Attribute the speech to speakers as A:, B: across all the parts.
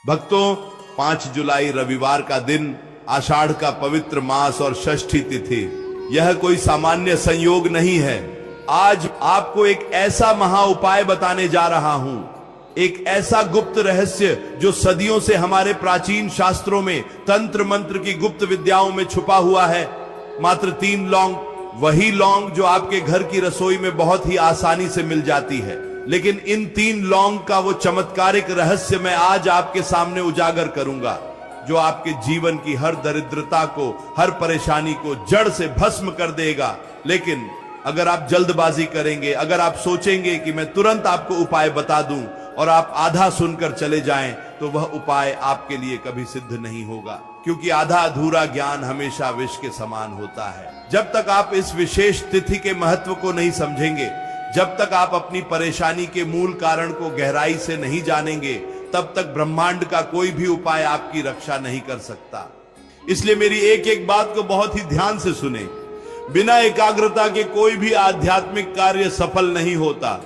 A: भक्तों, 5 जुलाई रविवार का दिन, आषाढ़ का पवित्र मास और षष्ठी तिथि, यह कोई सामान्य संयोग नहीं है। आज आपको एक ऐसा महा उपाय बताने जा रहा हूं, एक ऐसा गुप्त रहस्य जो सदियों से हमारे प्राचीन शास्त्रों में तंत्र मंत्र की गुप्त विद्याओं में छुपा हुआ है। मात्र 3 लौंग, वही लौंग जो आपके घर की रसोई में बहुत ही आसानी से मिल जाती है। लेकिन इन 3 लौंग का वो चमत्कारिक रहस्य मैं आज आपके सामने उजागर करूंगा, जो आपके जीवन की हर दरिद्रता को, हर परेशानी को जड़ से भस्म कर देगा। लेकिन अगर आप जल्दबाजी करेंगे, अगर आप सोचेंगे कि मैं तुरंत आपको उपाय बता दूं और आप आधा सुनकर चले जाएं, तो वह उपाय आपके लिए कभी सिद्ध नहीं होगा, क्योंकि आधा अधूरा ज्ञान हमेशा विष के समान होता है। जब तक आप इस विशेष तिथि के महत्व को नहीं समझेंगे, जब तक आप अपनी परेशानी के मूल कारण को गहराई से नहीं जानेंगे, तब तक ब्रह्मांड का कोई भी उपाय आपकी रक्षा नहीं कर सकता। इसलिए मेरी एक एक बात को बहुत ही ध्यान से सुने। बिना एकाग्रता के कोई भी आध्यात्मिक कार्य सफल नहीं होता।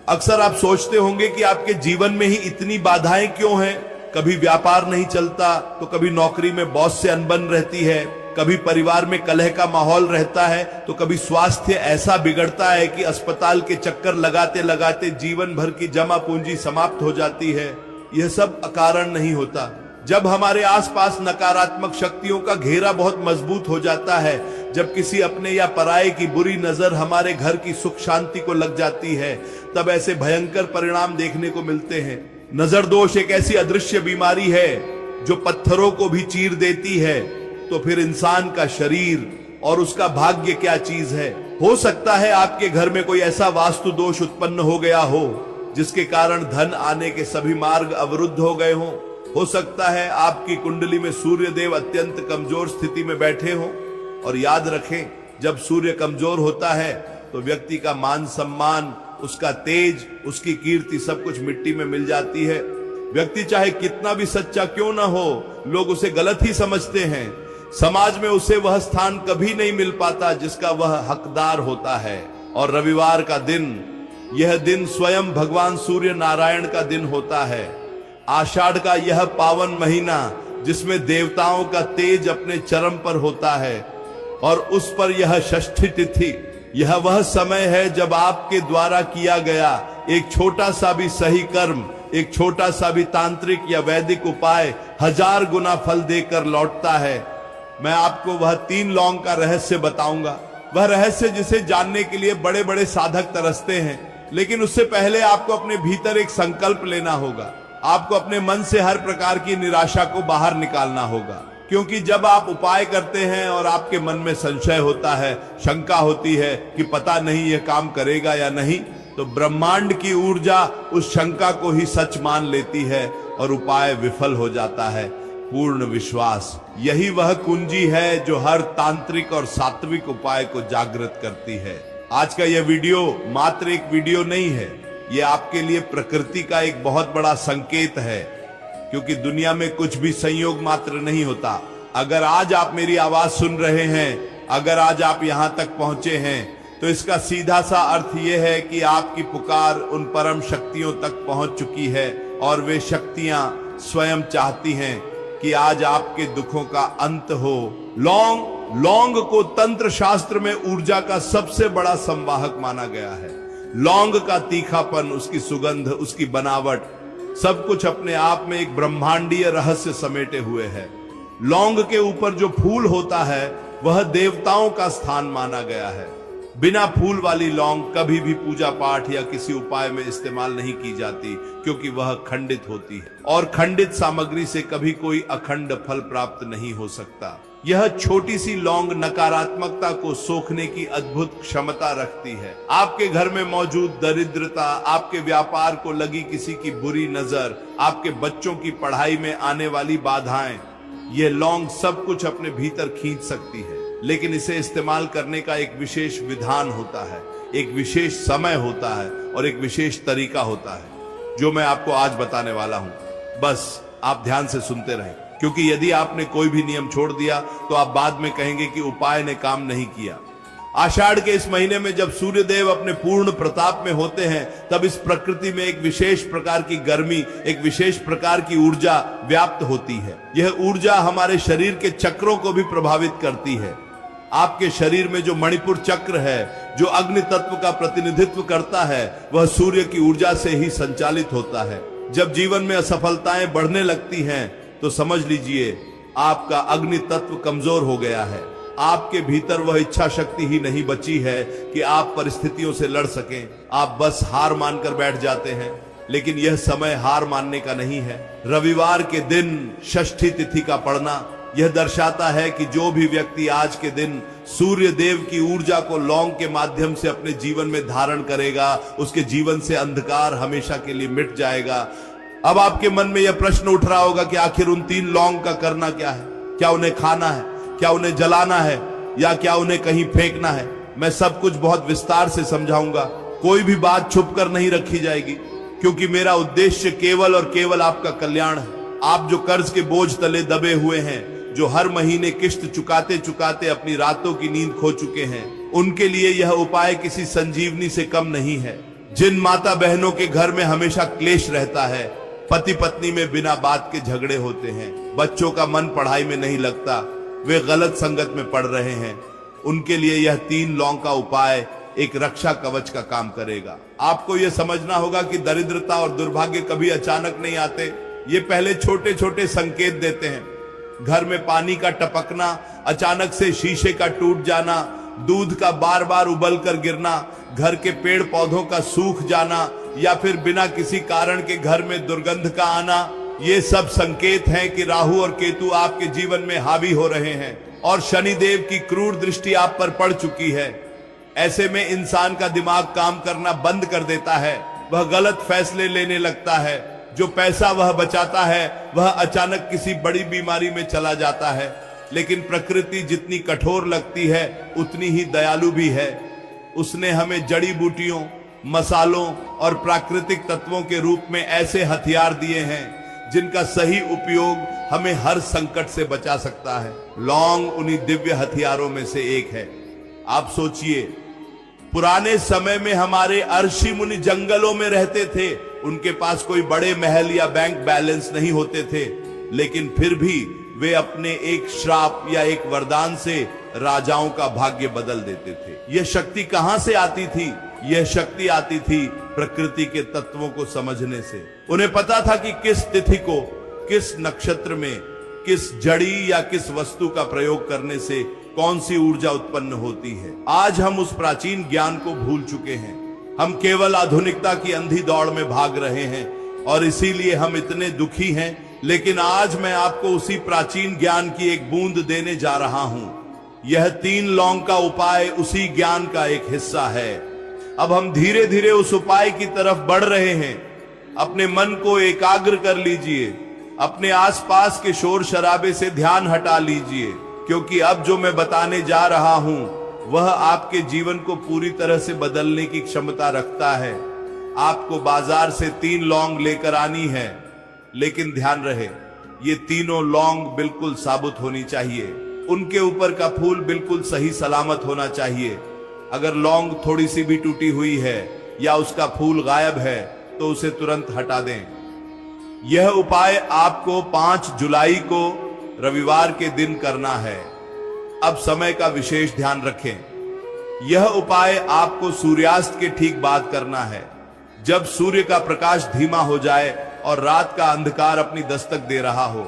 A: अक्सर आप सोचते होंगे कि आपके जीवन में ही इतनी बाधाएं क्यों हैं। कभी व्यापार नहीं चलता, तो कभी नौकरी में बॉस से अनबन रहती है, कभी परिवार में कलह का माहौल रहता है, तो कभी स्वास्थ्य ऐसा बिगड़ता है कि अस्पताल के चक्कर लगाते लगाते जीवन भर की जमा पूंजी समाप्त हो जाती है। यह सब अकारण नहीं होता। जब हमारे आसपास नकारात्मक शक्तियों का घेरा बहुत मजबूत हो जाता है, जब किसी अपने या पराये की बुरी नजर हमारे घर की सुख शांति को लग जाती है, तब ऐसे भयंकर परिणाम देखने को मिलते हैं। नजर दोष एक ऐसी अदृश्य बीमारी है जो पत्थरों को भी चीर देती है। तो फिर इंसान का शरीर और उसका भाग्य क्या चीज है। हो सकता है आपके घर में कोई ऐसा वास्तु दोष उत्पन्न हो गया हो, जिसके कारण धन आने के सभी मार्ग अवरुद्ध हो गए हों। हो सकता है आपकी कुंडली में सूर्य देव अत्यंत कमजोर स्थिति में बैठे हों। और याद रखें, जब सूर्य कमजोर होता है तो व्यक्ति का मान सम्मान, उसका तेज, उसकी कीर्ति सब कुछ मिट्टी में मिल जाती है। व्यक्ति चाहे कितना भी सच्चा क्यों ना हो, लोग उसे गलत ही समझते हैं। समाज में उसे वह स्थान कभी नहीं मिल पाता जिसका वह हकदार होता है। और रविवार का दिन, यह दिन स्वयं भगवान सूर्य नारायण का दिन होता है। आषाढ़ का यह पावन महीना, जिसमें देवताओं का तेज अपने चरम पर होता है, और उस पर यह षष्ठी तिथि, यह वह समय है जब आपके द्वारा किया गया एक छोटा सा भी सही कर्म, एक छोटा सा भी तांत्रिक या वैदिक उपाय 1000 गुना फल देकर लौटता है। मैं आपको वह 3 लौंग का रहस्य बताऊंगा, वह रहस्य जिसे जानने के लिए बड़े बड़े साधक तरसते हैं। लेकिन उससे पहले आपको अपने भीतर एक संकल्प लेना होगा। आपको अपने मन से हर प्रकार की निराशा को बाहर निकालना होगा, क्योंकि जब आप उपाय करते हैं और आपके मन में संशय होता है, शंका होती है कि पता नहीं यह काम करेगा या नहीं, तो ब्रह्मांड की ऊर्जा उस शंका को ही सच मान लेती है और उपाय विफल हो जाता है। पूर्ण विश्वास, यही वह कुंजी है जो हर तांत्रिक और सात्विक उपाय को जागृत करती है। आज का यह वीडियो मात्र एक वीडियो नहीं है, यह आपके लिए प्रकृति का एक बहुत बड़ा संकेत है, क्योंकि दुनिया में कुछ भी संयोग मात्र नहीं होता। अगर आज आप मेरी आवाज सुन रहे हैं, अगर आज आप यहां तक पहुंचे हैं, तो इसका सीधा सा अर्थ यह है कि आपकी पुकार उन परम शक्तियों तक पहुंच चुकी है, और वे शक्तियां स्वयं चाहती हैं कि आज आपके दुखों का अंत हो। लौंग को तंत्र शास्त्र में ऊर्जा का सबसे बड़ा संवाहक माना गया है। लौंग का तीखापन, उसकी सुगंध, उसकी बनावट, सब कुछ अपने आप में एक ब्रह्मांडीय रहस्य समेटे हुए है। लौंग के ऊपर जो फूल होता है, वह देवताओं का स्थान माना गया है। बिना फूल वाली लौंग कभी भी पूजा पाठ या किसी उपाय में इस्तेमाल नहीं की जाती, क्योंकि वह खंडित होती है, और खंडित सामग्री से कभी कोई अखंड फल प्राप्त नहीं हो सकता। यह छोटी सी लौंग नकारात्मकता को सोखने की अद्भुत क्षमता रखती है। आपके घर में मौजूद दरिद्रता, आपके व्यापार को लगी किसी की बुरी नजर, आपके बच्चों की पढ़ाई में आने वाली बाधाएं, यह लौंग सब कुछ अपने भीतर खींच सकती है। लेकिन इसे इस्तेमाल करने का एक विशेष विधान होता है, एक विशेष समय होता है, और एक विशेष तरीका होता है, जो मैं आपको आज बताने वाला हूं। बस आप ध्यान से सुनते रहें, क्योंकि यदि आपने कोई भी नियम छोड़ दिया तो आप बाद में कहेंगे कि उपाय ने काम नहीं किया। आषाढ़ के इस महीने में जब सूर्यदेव अपने पूर्ण प्रताप में होते हैं, तब इस प्रकृति में एक विशेष प्रकार की गर्मी, एक विशेष प्रकार की ऊर्जा व्याप्त होती है। यह ऊर्जा हमारे शरीर के चक्रों को भी प्रभावित करती है। आपके शरीर में जो मणिपुर चक्र है, जो अग्नि तत्व का प्रतिनिधित्व करता है, वह सूर्य की ऊर्जा से ही संचालित होता है। जब जीवन में असफलताएं बढ़ने लगती हैं, तो समझ लीजिए आपका अग्नि तत्व कमजोर हो गया है। आपके भीतर वह इच्छा शक्ति ही नहीं बची है कि आप परिस्थितियों से लड़ सकें। आप बस हार मानकर बैठ जाते हैं। लेकिन यह समय हार मानने का नहीं है। रविवार के दिन षष्ठी तिथि का पढ़ना यह दर्शाता है कि जो भी व्यक्ति आज के दिन सूर्य देव की ऊर्जा को लौंग के माध्यम से अपने जीवन में धारण करेगा, उसके जीवन से अंधकार हमेशा के लिए मिट जाएगा। अब आपके मन में यह प्रश्न उठ रहा होगा कि आखिर उन 3 लौंग का करना क्या है? क्या उन्हें खाना है, क्या उन्हें जलाना है, या क्या उन्हें कहीं फेंकना है? मैं सब कुछ बहुत विस्तार से समझाऊंगा। कोई भी बात छुप कर नहीं रखी जाएगी, क्योंकि मेरा उद्देश्य केवल और केवल आपका कल्याण है। आप जो कर्ज के बोझ तले दबे हुए हैं, जो हर महीने किश्त चुकाते चुकाते अपनी रातों की नींद खो चुके हैं, उनके लिए यह उपाय किसी संजीवनी से कम नहीं है। जिन माता बहनों के घर में हमेशा क्लेश रहता है, पति पत्नी में बिना बात के झगड़े होते हैं, बच्चों का मन पढ़ाई में नहीं लगता, वे गलत संगत में पड़ रहे हैं, उनके लिए यह 3 लौंग का उपाय एक रक्षा कवच का काम करेगा। आपको यह समझना होगा कि दरिद्रता और दुर्भाग्य कभी अचानक नहीं आते। ये पहले छोटे छोटे संकेत देते हैं। घर में पानी का टपकना, अचानक से शीशे का टूट जाना, दूध का बार बार उबल कर गिरना, घर के पेड़ पौधों का सूख जाना, या फिर बिना किसी कारण के घर में दुर्गंध का आना, ये सब संकेत हैं कि राहु और केतु आपके जीवन में हावी हो रहे हैं और शनिदेव की क्रूर दृष्टि आप पर पड़ चुकी है। ऐसे में इंसान का दिमाग काम करना बंद कर देता है, वह गलत फैसले लेने लगता है। जो पैसा वह बचाता है, वह अचानक किसी बड़ी बीमारी में चला जाता है। लेकिन प्रकृति जितनी कठोर लगती है, उतनी ही दयालु भी है। उसने हमें जड़ी बूटियों, मसालों और प्राकृतिक तत्वों के रूप में ऐसे हथियार दिए हैं जिनका सही उपयोग हमें हर संकट से बचा सकता है। लौंग उन्हीं दिव्य हथियारों में से एक है। आप सोचिए, पुराने समय में हमारे ऋषि मुनि जंगलों में रहते थे, उनके पास कोई बड़े महल या बैंक बैलेंस नहीं होते थे, लेकिन फिर भी वे अपने एक श्राप या एक वरदान से राजाओं का भाग्य बदल देते थे। यह शक्ति कहां से आती थी? यह शक्ति आती थी प्रकृति के तत्वों को समझने से। उन्हें पता था कि किस तिथि को, किस नक्षत्र में, किस जड़ी या किस वस्तु का प्रयोग करने से कौन सी ऊर्जा उत्पन्न होती है। आज हम उस प्राचीन ज्ञान को भूल चुके हैं। हम केवल आधुनिकता की अंधी दौड़ में भाग रहे हैं और इसीलिए हम इतने दुखी हैं। लेकिन आज मैं आपको उसी प्राचीन ज्ञान की एक बूंद देने जा रहा हूं। यह 3 लौंग का उपाय उसी ज्ञान का एक हिस्सा है। अब हम धीरे धीरे उस उपाय की तरफ बढ़ रहे हैं। अपने मन को एकाग्र कर लीजिए, अपने आसपास के शोर शराबे से ध्यान हटा लीजिए, क्योंकि अब जो मैं बताने जा रहा हूं वह आपके जीवन को पूरी तरह से बदलने की क्षमता रखता है। आपको बाजार से 3 लौंग लेकर आनी है, लेकिन ध्यान रहे ये तीनों लौंग बिल्कुल साबुत होनी चाहिए। उनके ऊपर का फूल बिल्कुल सही सलामत होना चाहिए। अगर लौंग थोड़ी सी भी टूटी हुई है या उसका फूल गायब है तो उसे तुरंत हटा दें। यह उपाय आपको 5 जुलाई को रविवार के दिन करना है। अब समय का विशेष ध्यान रखें। यह उपाय आपको सूर्यास्त के ठीक बाद करना है, जब सूर्य का प्रकाश धीमा हो जाए और रात का अंधकार अपनी दस्तक दे रहा हो।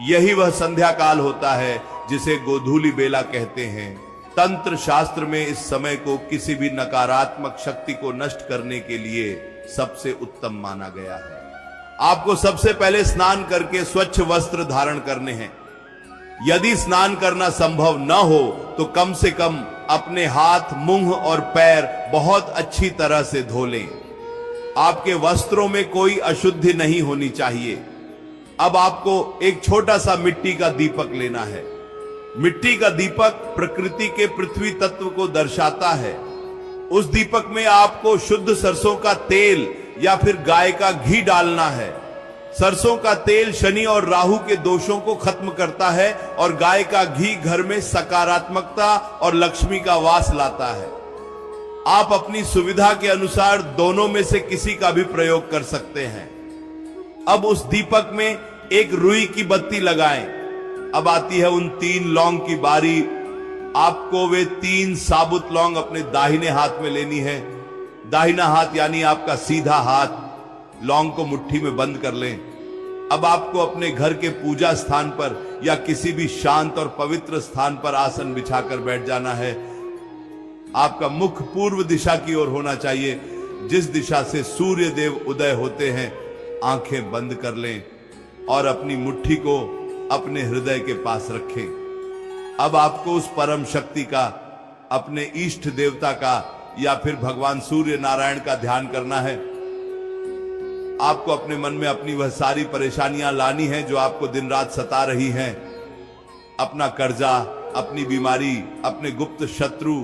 A: यही वह संध्या काल होता है जिसे गोधूली बेला कहते हैं। तंत्र शास्त्र में इस समय को किसी भी नकारात्मक शक्ति को नष्ट करने के लिए सबसे उत्तम माना गया है। आपको सबसे पहले स्नान करके स्वच्छ वस्त्र धारण करने हैं। यदि स्नान करना संभव न हो तो कम से कम अपने हाथ, मुंह और पैर बहुत अच्छी तरह से धो लें। आपके वस्त्रों में कोई अशुद्धि नहीं होनी चाहिए। अब आपको एक छोटा सा मिट्टी का दीपक लेना है। मिट्टी का दीपक प्रकृति के पृथ्वी तत्व को दर्शाता है। उस दीपक में आपको शुद्ध सरसों का तेल या फिर गाय का घी डालना है। सरसों का तेल शनि और राहु के दोषों को खत्म करता है और गाय का घी घर में सकारात्मकता और लक्ष्मी का वास लाता है। आप अपनी सुविधा के अनुसार दोनों में से किसी का भी प्रयोग कर सकते हैं। अब उस दीपक में एक रुई की बत्ती लगाएं। अब आती है उन 3 लौंग की बारी। आपको वे 3 साबुत लौंग अपने दाहिने हाथ में लेनी है। दाहिना हाथ यानी आपका सीधा हाथ। लौंग को मुट्ठी में बंद कर लें। अब आपको अपने घर के पूजा स्थान पर या किसी भी शांत और पवित्र स्थान पर आसन बिछाकर बैठ जाना है। आपका मुख पूर्व दिशा की ओर होना चाहिए, जिस दिशा से सूर्य देव उदय होते हैं। आंखें बंद कर लें और अपनी मुट्ठी को अपने हृदय के पास रखें। अब आपको उस परम शक्ति का, अपने इष्ट देवता का या फिर भगवान सूर्य नारायण का ध्यान करना है। आपको अपने मन में अपनी वह सारी परेशानियां लानी है जो आपको दिन रात सता रही हैं। अपना कर्जा, अपनी बीमारी, अपने गुप्त शत्रु,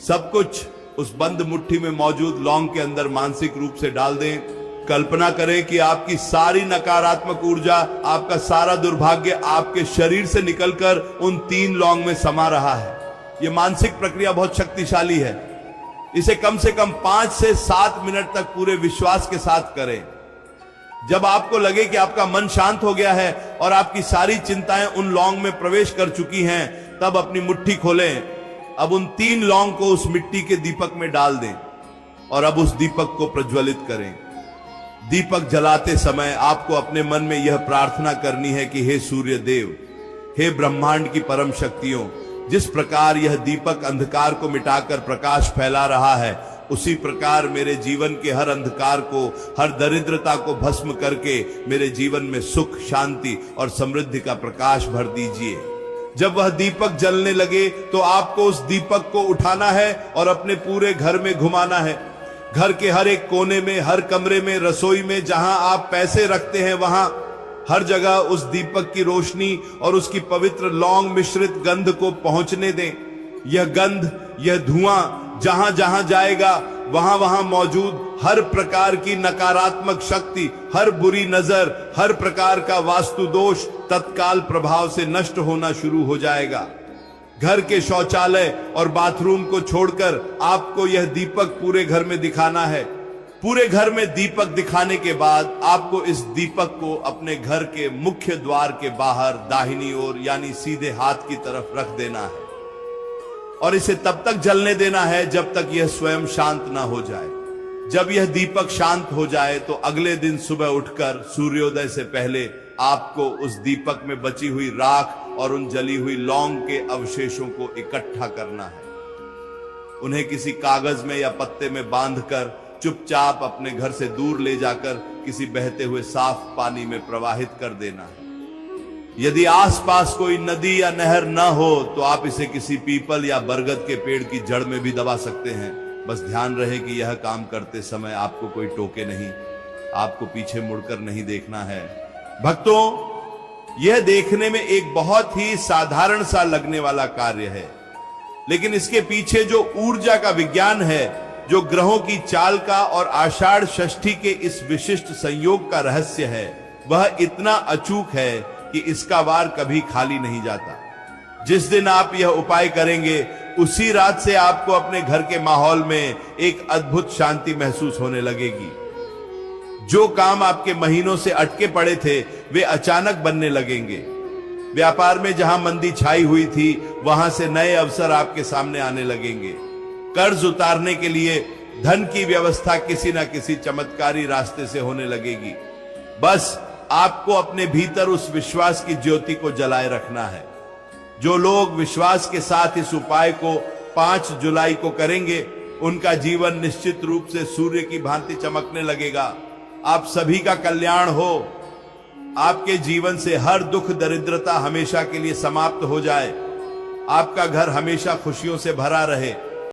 A: सब कुछ उस बंद मुट्ठी में मौजूद लौंग के अंदर मानसिक रूप से डाल दें। कल्पना करें कि आपकी सारी नकारात्मक ऊर्जा, आपका सारा दुर्भाग्य आपके शरीर से निकलकर उन 3 लौंग में समा रहा है। यह मानसिक प्रक्रिया बहुत शक्तिशाली है। इसे कम से कम 5 से 7 मिनट तक पूरे विश्वास के साथ करें। जब आपको लगे कि आपका मन शांत हो गया है और आपकी सारी चिंताएं उन लौंग में प्रवेश कर चुकी हैं, तब अपनी मुट्ठी खोलें। अब उन 3 लौंग को उस मिट्टी के दीपक में डाल दें और अब उस दीपक को प्रज्वलित करें। दीपक जलाते समय आपको अपने मन में यह प्रार्थना करनी है कि हे सूर्य देव, हे ब्रह्मांड की परम शक्तियों, जिस प्रकार यह दीपक अंधकार को मिटाकर प्रकाश फैला रहा है, उसी प्रकार मेरे जीवन के हर अंधकार को, हर दरिद्रता को भस्म करके मेरे जीवन में सुख, शांति और समृद्धि का प्रकाश भर दीजिए। जब वह दीपक जलने लगे तो आपको उस दीपक को उठाना है और अपने पूरे घर में घुमाना है। घर के हर एक कोने में, हर कमरे में, रसोई में, जहां आप पैसे रखते हैं वहां हर जगह उस दीपक की रोशनी और उसकी पवित्र लौंग मिश्रित गंध को पहुंचने दें। यह गंध, यह धुआं जहां जहां जाएगा वहां वहां मौजूद हर प्रकार की नकारात्मक शक्ति, हर बुरी नजर, हर प्रकार का वास्तु दोष तत्काल प्रभाव से नष्ट होना शुरू हो जाएगा। घर के शौचालय और बाथरूम को छोड़कर आपको यह दीपक पूरे घर में दिखाना है। पूरे घर में दीपक दिखाने के बाद आपको इस दीपक को अपने घर के मुख्य द्वार के बाहर दाहिनी ओर यानी सीधे हाथ की तरफ रख देना है और इसे तब तक जलने देना है जब तक यह स्वयं शांत ना हो जाए। जब यह दीपक शांत हो जाए तो अगले दिन सुबह उठकर सूर्योदय से पहले आपको उस दीपक में बची हुई राख और उन जली हुई लौंग के अवशेषों को इकट्ठा करना है। उन्हें किसी कागज में या पत्ते में बांधकर चुपचाप अपने घर से दूर ले जाकर किसी बहते हुए साफ पानी में प्रवाहित कर देना है। यदि आसपास कोई नदी या नहर न हो तो आप इसे किसी पीपल या बरगद के पेड़ की जड़ में भी दबा सकते हैं। बस ध्यान रहे कि यह काम करते समय आपको कोई टोके नहीं, आपको पीछे मुड़कर नहीं देखना है। भक्तों, यह देखने में एक बहुत ही साधारण सा लगने वाला कार्य है, लेकिन इसके पीछे जो ऊर्जा का विज्ञान है, जो ग्रहों की चाल का और आषाढ़ षष्ठी के इस विशिष्ट संयोग का रहस्य है, वह इतना अचूक है कि इसका वार कभी खाली नहीं जाता। जिस दिन आप यह उपाय करेंगे उसी रात से आपको अपने घर के माहौल में एक अद्भुत शांति महसूस होने लगेगी। जो काम आपके महीनों से अटके पड़े थे वे अचानक बनने लगेंगे। व्यापार में जहां मंदी छाई हुई थी वहां से नए अवसर आपके सामने आने लगेंगे। कर्ज उतारने के लिए धन की व्यवस्था किसी न किसी चमत्कारी रास्ते से होने लगेगी। बस आपको अपने भीतर उस विश्वास की ज्योति को जलाए रखना है। जो लोग विश्वास के साथ इस उपाय को 5 जुलाई को करेंगे उनका जीवन निश्चित रूप से सूर्य की भांति चमकने लगेगा। आप सभी का कल्याण हो, आपके जीवन से हर दुख दरिद्रता हमेशा के लिए समाप्त हो जाए, आपका घर हमेशा खुशियों से भरा रहे।